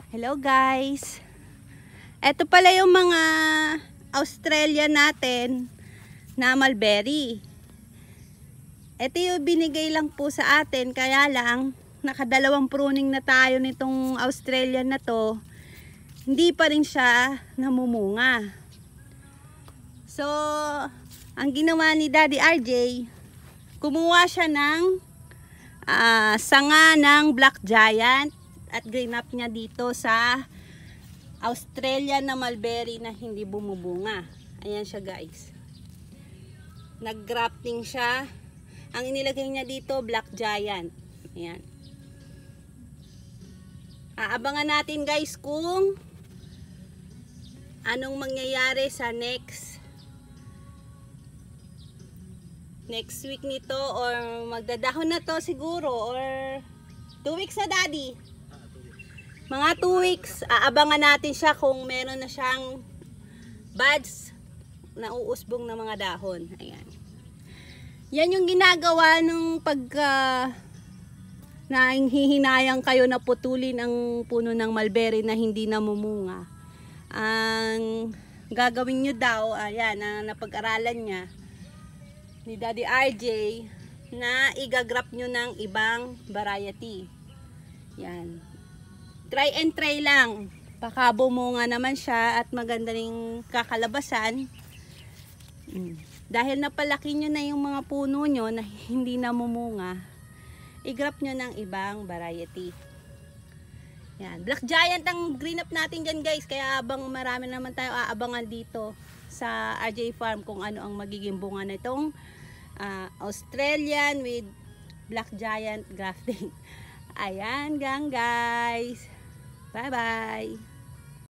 Hello guys. Ito pala yung mga Australian natin na mulberry. Ito yung binigay lang po sa atin, kaya lang nakadalawang pruning na tayo nitong Australian na to. Hindi pa rin siya namumunga. So, ang ginawa ni Daddy RJ, kumuha siya ng sanga ng Black Giant at green up niya dito sa Australian na mulberry na hindi bumubunga. Ayan siya guys. Nag-grafting siya. Ang inilagay niya dito, Black Giant. Ayan. Aabangan natin guys kung anong mangyayari sa next week nito, or magdadahon na to siguro, or 2 weeks na Daddy. Mga 2 weeks, aabangan natin siya kung meron na siyang buds na uusbong na mga dahon. Ayan. Yan yung ginagawa nung pagka nahihinayang kayo na putulin ang puno ng mulberry na hindi namumunga. Ang gagawin nyo daw, ayan, na napag-aralan niya ni Daddy RJ, na igagrap nyo ng ibang variety. Yan. Try and try lang. Baka bumunga naman siya at maganda ring kakalabasan. Dahil napalaki nyo na yung mga puno nyo na hindi namumunga, igrap nyo ng ibang variety. Yan. Black Giant ang green up natin dyan guys. Kaya abang marami naman tayo aabangan dito sa RJ Farm kung ano ang magiging bunga na itong Australian with Black Giant grafting. Ayan gang guys. Bye bye.